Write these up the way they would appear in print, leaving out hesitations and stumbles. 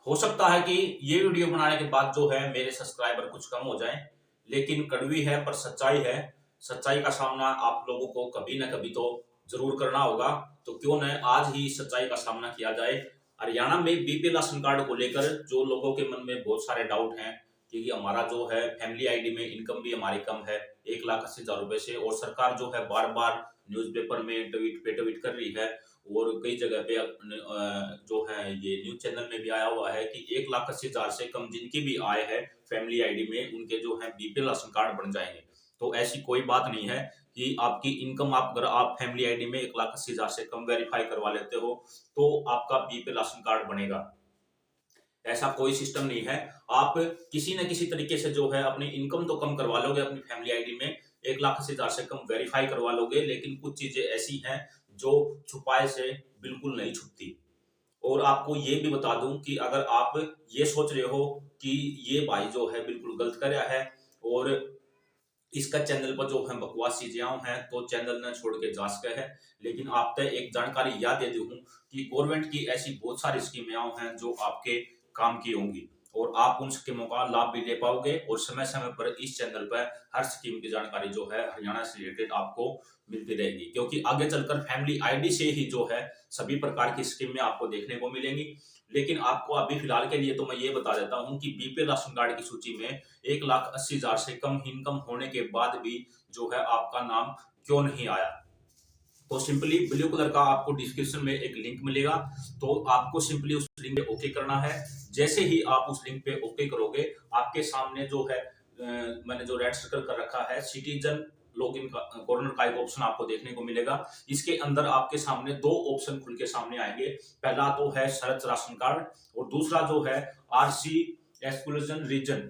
हो सकता है कि ये वीडियो बनाने के बाद जो है मेरे सब्सक्राइबर कुछ कम हो जाएं, लेकिन कड़वी है पर सच्चाई है। सच्चाई का सामना आप लोगों को कभी ना कभी तो जरूर करना होगा। तो क्यों न आज ही इस सच्चाई का सामना किया जाए। हरियाणा में बीपीएल राशन कार्ड को लेकर जो लोगों के मन में बहुत सारे डाउट हैं कि हमारा जो है फैमिली आईडी में इनकम भी हमारी कम है 1,80,000 रुपए से, और सरकार जो है बार बार न्यूज़पेपर में ट्वीट पे ट्वीट कर रही है और कई जगह पे जो है ये न्यूज चैनल में भी आया हुआ है कि 1,80,000 से कम जिनकी भी आय है फैमिली आईडी में उनके जो है बीपीएल राशन कार्ड बन जाएंगे। तो ऐसी कोई बात नहीं है कि आपकी इनकम अगर आप फैमिली आईडी में 1,80,000 से कम वेरीफाई करवा लेते हो तो आपका बीपीएल राशन कार्ड बनेगा। ऐसा कोई सिस्टम नहीं है। आप किसी न किसी तरीके से जो है अपनी इनकम तो कम करवा लोगे, अपनी फैमिली आईडी में 1,80,000 से कम वेरीफाई करवा लोगे, लेकिन कुछ चीजें ऐसी हैं जो छुपाए से बिल्कुल नहीं छुपती। और आपको ये भी बता दूं कि अगर आप ये सोच रहे हो कि ये भाई जो है बिल्कुल गलत कर रहा है और इसका चैनल पर जो है बकवास चीजें हैं तो चैनल ने छोड़ के जा सके है, लेकिन आप तक एक जानकारी याद दे दूं कि गवर्नमेंट की ऐसी बहुत सारी स्कीमें हैं जो आपके काम की होंगी और आप उन स्कीमों का लाभ भी ले पाओगे और समय समय पर इस चैनल पर हर स्कीम की जानकारी जो है हरियाणा से रिलेटेड आपको मिलती रहेगी, क्योंकि आगे चलकर फैमिली आईडी से ही जो है सभी प्रकार की स्कीमें आपको देखने को मिलेंगी। लेकिन आपको अभी फिलहाल के लिए तो मैं ये बता देता हूं कि बीपीएल राशन कार्ड की सूची में 1,80,000 से कम इनकम होने के बाद भी जो है आपका नाम क्यों नहीं आया। तो सिंपली ब्लू कलर का आपको डिस्क्रिप्शन में एक लिंक मिलेगा, तो आपको सिंपली उस लिंक पे ओके करना है। जैसे ही आप उस लिंक पे ओके करोगे आपके सामने जो है मैंने जो रेड सर्कल कर रखा है सिटीजन लॉगिन का कॉर्नर का एक ऑप्शन आपको देखने को मिलेगा। इसके अंदर आपके सामने दो ऑप्शन खुल के सामने आएंगे। पहला तो है सर्च राशन कार्ड और दूसरा जो है आरसी एक्सक्लूजन रीजन।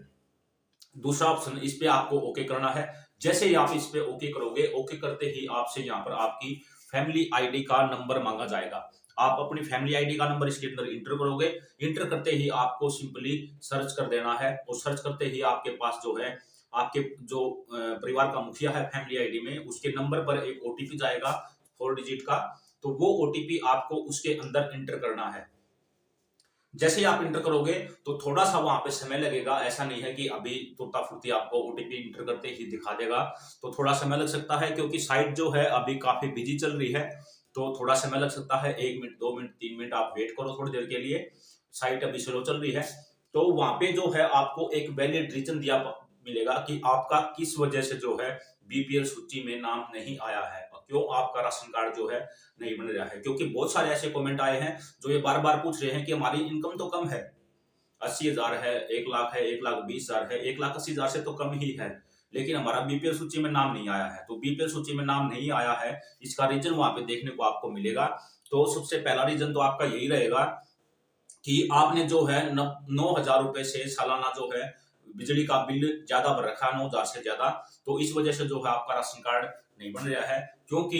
दूसरा ऑप्शन, इस पे आपको ओके करना है। जैसे ही आप इस पे ओके करोगे, ओके करते ही आपसे यहाँ पर आपकी फैमिली आईडी का नंबर मांगा जाएगा। आप अपनी फैमिली आईडी का नंबर इसके अंदर इंटर करोगे। इंटर करते ही आपको सिंपली सर्च कर देना है और सर्च करते ही आपके पास जो है आपके जो परिवार का मुखिया है फैमिली आईडी में उसके नंबर पर एक ओटीपी जाएगा 4 डिजिट का। तो वो ओटीपी आपको उसके अंदर इंटर करना है। जैसे ही आप इंटर करोगे तो थोड़ा सा वहां पे समय लगेगा। ऐसा नहीं है कि अभी तुरंत फुर्ती आपको ओटीपी इंटर करते ही दिखा देगा। तो थोड़ा समय लग सकता है क्योंकि साइट जो है अभी काफी बिजी चल रही है। तो थोड़ा समय लग सकता है, 1 मिनट 2 मिनट 3 मिनट आप वेट करो थोड़ी देर के लिए। साइट अभी स्लो चल रही है। तो वहां पे जो है आपको एक वैलिड रीजन दिया मिलेगा कि आपका किस वजह से जो है बीपीएल सूची में नाम नहीं आया है और क्यों आपका राशन कार्ड जो है नहीं बन रहा है। क्योंकि बहुत सारे ऐसे कमेंट आए हैं जो ये बार बार पूछ रहे हैं कि हमारी इनकम तो कम है, 80,000 है, 1,00,000 है, 1,20,000 है, 1,80,000 से तो कम ही है, लेकिन हमारा बीपीएल सूची में नाम नहीं आया है। तो बीपीएल सूची में नाम नहीं आया है, इसका रीजन वहां पे देखने को आपको मिलेगा। तो सबसे पहला रीजन तो आपका यही रहेगा कि आपने जो है 9,000 रुपए से सालाना जो है बिजली का बिल ज्यादा भर रखा है, 9,000 से ज्यादा। तो इस वजह से जो है आपका राशन कार्ड नहीं बन रहा है। क्योंकि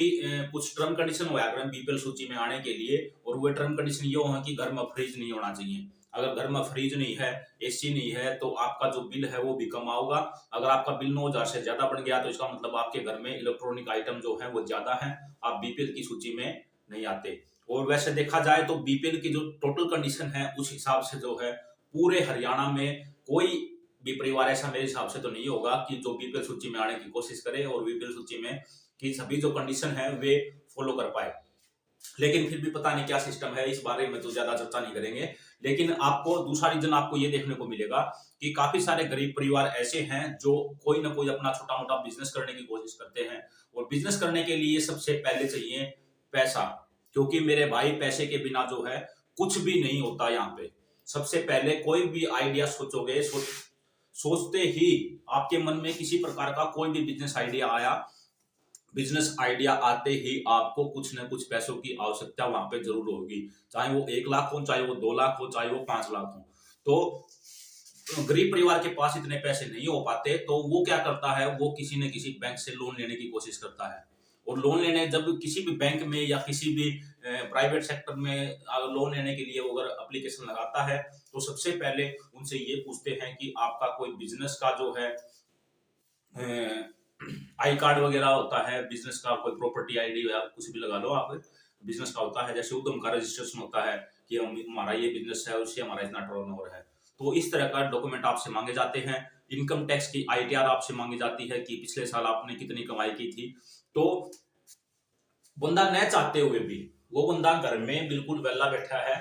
कुछ टर्म कंडीशन हुआ है बीपीएल सूची में आने के लिए, और वो टर्म कंडीशन ये है कि घर में फ्रिज नहीं होना चाहिए। अगर घर में फ्रिज नहीं है, एसी नहीं है, तो आपका जो बिल है वो भी कम आएगा। अगर आपका बिल 9,000 से ज्यादा बन गया तो इसका मतलब आपके घर में इलेक्ट्रॉनिक आइटम जो है वो ज्यादा है, आप बीपीएल की सूची में नहीं आते। और वैसे देखा जाए तो बीपीएल की जो टोटल कंडीशन है उस हिसाब से जो है पूरे हरियाणा में कोई भी परिवार ऐसा मेरे हिसाब से तो नहीं होगा कि जो बीपीएल सूची में आने की कोशिश करे और बीपीएल सूची में की सभी जो कंडीशन है वे फॉलो कर पाए। लेकिन फिर भी पता नहीं क्या सिस्टम है, इस बारे में तो ज्यादा चर्चा नहीं करेंगे। लेकिन आपको दूसरा रीजन आपको ये देखने को मिलेगा कि काफी सारे गरीब परिवार ऐसे हैं जो कोई ना कोई अपना छोटा मोटा बिजनेस करने की कोशिश करते हैं, और बिजनेस करने के लिए सबसे पहले चाहिए पैसा। क्योंकि मेरे भाई पैसे के बिना जो है कुछ भी नहीं होता। यहाँ पे सबसे पहले कोई भी आइडिया सोचोगे, सोचते ही आपके मन में किसी प्रकार का कोई भी बिजनेस आइडिया आया, बिजनेस आइडिया आते ही आपको कुछ न कुछ पैसों की आवश्यकता वहां पे जरूर होगी। चाहे वो 1,00,000 हो, चाहे वो 2,00,000 हो, चाहे वो 5,00,000 हो। तो गरीब परिवार के पास इतने पैसे नहीं हो पाते तो वो क्या करता है, वो किसी न किसी बैंक से लोन लेने की कोशिश करता है। और लोन लेने जब किसी भी बैंक में या किसी भी प्राइवेट सेक्टर में लोन लेने के लिए वो अगर एप्लीकेशन लगाता है तो सबसे पहले उनसे ये पूछते हैं कि आपका कोई बिजनेस का जो है आई कार्ड वगैरह होता है, बिजनेस का कोई प्रॉपर्टी आईडी या कुछ भी लगा लो आप, बिजनेस का होता है, जैसे उद्यम का रजिस्ट्रेशन होता है कि हमारा ये बिजनेस है, उससे हमारा इतना टर्नओवर है। तो इस तरह का डॉक्यूमेंट आपसे मांगे जाते हैं। इनकम टैक्स की आईटीआर आपसे मांगी जाती है कि पिछले साल आपने कितनी कमाई की थी। तो बंदा न चाहते हुए भी, वो बंदा घर में बिल्कुल वेला बैठा है,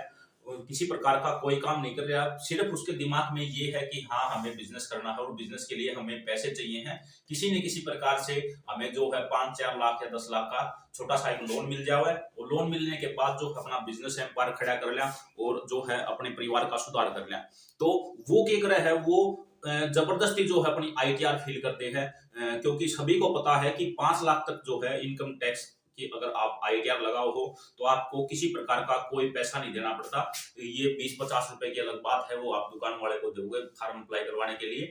किसी प्रकार का कोई काम नहीं कर रहा, सिर्फ उसके दिमाग में ये है कि हाँ हमें बिजनेस करना है और बिजनेस के लिए हमें पैसे चाहिए हैं, किसी न किसी प्रकार से हमें जो है 5-4 लाख या 10 लाख का छोटा सा एक लोन मिल जाए और लोन मिलने के बाद जो अपना बिजनेस एम्पायर खड़ा कर लिया और जो है अपने परिवार का सुधार कर लिया। तो वो क्या करे है, वो जबरदस्ती जो है अपनी आईटीआर फिल करते हैं, क्योंकि सभी को पता है कि 5 लाख तक जो है इनकम टैक्स कि अगर आप आईटीआर लगाओ हो तो आपको किसी प्रकार का कोई पैसा नहीं देना पड़ता। ये 20-50 रुपए की अलग बात है, वो आप दुकान वाले को दोगे फॉर्म अप्लाई करवाने के लिए।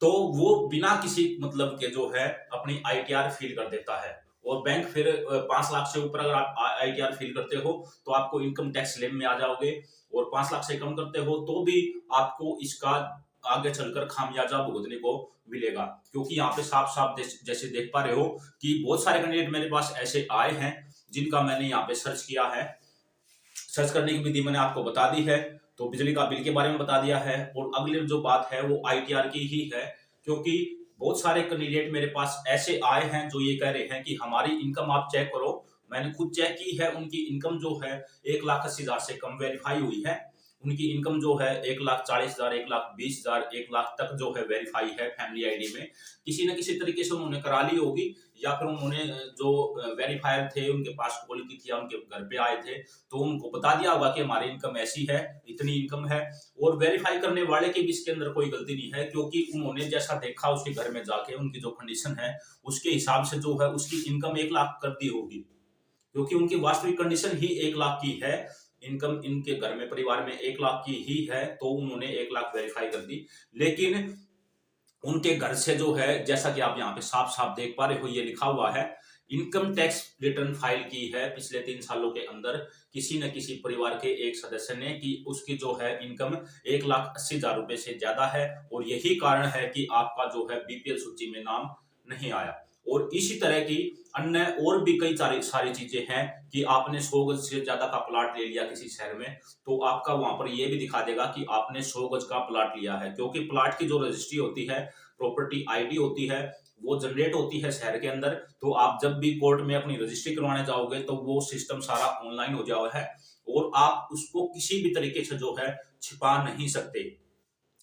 तो वो बिना किसी मतलब के जो है अपनी आईटीआर फिल कर देता है और बैंक फिर 5 लाख से ऊपर अगर आप आईटीआर फिल करते हो तो आपको इनकम टैक्स स्लैब में आ जाओगे, और 5 लाख से कम करते हो तो भी आपको इसका आगे चलकर खामियाजा भुगतने को मिलेगा। क्योंकि यहाँ पे साफ साफ जैसे देख पा रहे हो कि बहुत सारे कैंडिडेट मेरे पास ऐसे आए हैं जिनका मैंने यहाँ पे सर्च किया है। सर्च करने की विधि मैंने आपको बता दी है, तो बिजली का बिल के बारे में बता दिया है, और अगली जो बात है वो आईटीआर की ही है। क्योंकि बहुत सारे कैंडिडेट मेरे पास ऐसे आए हैं जो ये कह रहे हैं कि हमारी इनकम आप चेक करो। मैंने खुद चेक की है, उनकी इनकम जो है 1,80,000 से कम वेरीफाई हुई है। उनकी इनकम जो है 1,40,000, 1,20,000, 1 लाख तक जो है वेरीफाई है फैमिली आईडी में। किसी न किसी तरीके से उन्होंने करा ली होगी, या फिर उन्होंने जो वेरीफायर थे उनके पास कॉल की थी या उनके घर पे आए थे तो उनको बता दिया होगा कि हमारी इनकम ऐसी है, इतनी इनकम है। और वेरीफाई करने वाले की भी इसके अंदर कोई गलती नहीं है, क्योंकि उन्होंने जैसा देखा उसके घर में जाके उनकी जो कंडीशन है उसके हिसाब से जो है उसकी इनकम 1 लाख कर दी होगी, क्योंकि उनकी वास्तविक कंडीशन ही 1 लाख की है। इनकम इनके घर में परिवार में 1 लाख की ही है, तो उन्होंने 1 लाख वेरीफाई कर दी। लेकिन उनके घर से जो है, जैसा कि आप यहाँ पे साफ साफ देख पा रहे हो, ये लिखा हुआ है इनकम टैक्स रिटर्न फाइल की है पिछले 3 सालों के अंदर किसी न किसी परिवार के एक सदस्य ने, कि उसकी जो है इनकम 1,80,000 रुपए से ज्यादा है, और यही कारण है कि आपका जो है बीपीएल सूची में नाम नहीं आया। और इसी तरह की अन्य और भी कई सारी चीजें हैं कि आपने 100 गज से ज्यादा का प्लाट ले लिया किसी शहर में, तो आपका वहां पर यह भी दिखा देगा कि आपने 100 गज का प्लाट लिया है, क्योंकि प्लाट की जो रजिस्ट्री होती है, प्रॉपर्टी आईडी होती है, वो जनरेट होती है शहर के अंदर। तो आप जब भी कोर्ट में अपनी रजिस्ट्री करवाने जाओगे तो वो सिस्टम सारा ऑनलाइन हो जाओ है, और आप उसको किसी भी तरीके से जो है छिपा नहीं सकते।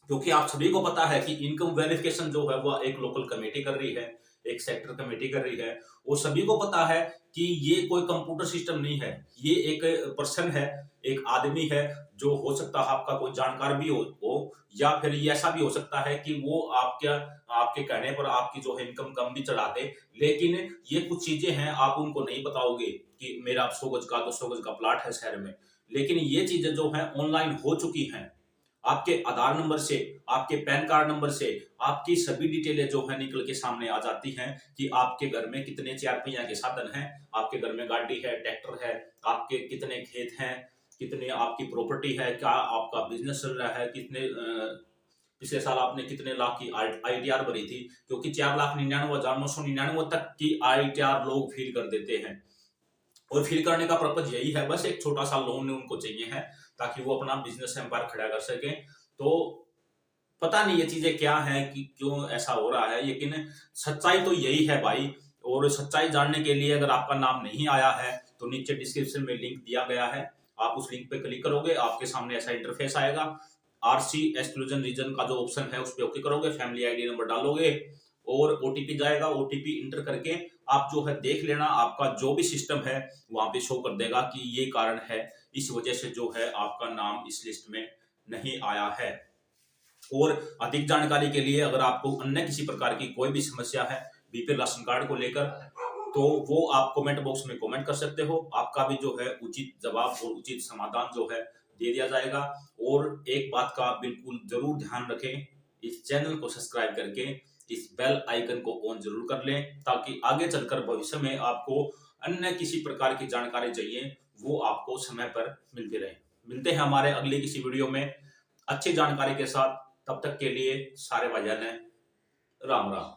क्योंकि आप सभी को पता है कि इनकम वेरिफिकेशन जो है वो एक लोकल कमेटी कर रही है, एक सेक्टर कमेटी कर रही है, और सभी को पता है कि ये कोई कंप्यूटर सिस्टम नहीं है, ये एक पर्सन है, एक आदमी है, जो हो सकता है आपका कोई जानकार भी हो, या फिर ये ऐसा भी हो सकता है कि वो आपके कहने पर आपकी जो है इनकम कम भी चढ़ा दे। लेकिन ये कुछ चीजें हैं आप उनको नहीं बताओगे कि मेरा 100 गज का 200 गज का प्लाट है शहर में, लेकिन ये चीजें जो है ऑनलाइन हो चुकी हैं। आपके आधार नंबर से, आपके पैन कार्ड नंबर से आपकी सभी डिटेलें जो है निकल के सामने आ जाती हैं कि आपके घर में कितने 4 पहिया के साधन हैं, आपके घर में गाड़ी है, ट्रैक्टर है, आपके कितने खेत हैं, कितने आपकी प्रॉपर्टी है, क्या आपका बिजनेस चल रहा है, कितने पिछले साल आपने कितने लाख की आईटीआर भरी थी, क्योंकि 4,99,999 तक की आईटीआर लोग फील कर देते हैं। और फिल करने का पर्पज यही है, बस एक छोटा सा लोन उनको चाहिए है ताकि वो अपना बिजनेस एम्पायर खड़ा कर सके। तो पता नहीं ये चीजें क्या है कि क्यों ऐसा हो रहा है, लेकिन सच्चाई तो यही है भाई। और सच्चाई जानने के लिए अगर आपका नाम नहीं आया है तो नीचे डिस्क्रिप्शन में लिंक दिया गया है, आप उस लिंक पे क्लिक करोगे, आपके सामने ऐसा इंटरफेस आएगा। आरसी एक्सक्लूजन रीजन का जो ऑप्शन है उस पर ओके करोगे, फैमिली आईडी नंबर डालोगे और ओटीपी जाएगा, ओटीपी इंटर करके आप जो है देख लेना, आपका जो भी सिस्टम है वहां पे शो कर देगा कि ये कारण है, इस वजह से जो है आपका नाम इस लिस्ट में नहीं आया है। और अधिक जानकारी के लिए अगर आपको अन्य किसी प्रकार की कोई भी समस्या है बीपीएल राशन कार्ड को लेकर, तो वो आप कमेंट बॉक्स में कमेंट कर सकते हो, आपका भी जो है उचित जवाब और उचित समाधान जो है दे दिया जाएगा। और एक बात का बिल्कुल जरूर ध्यान रखें, इस चैनल को सब्सक्राइब करके इस बेल आइकन को ऑन जरूर कर लें, ताकि आगे चलकर भविष्य में आपको अन्य किसी प्रकार की जानकारी चाहिए वो आपको समय पर मिलती रहे। मिलते हैं हमारे अगली किसी वीडियो में अच्छी जानकारी के साथ, तब तक के लिए सारे भाईजान राम राम।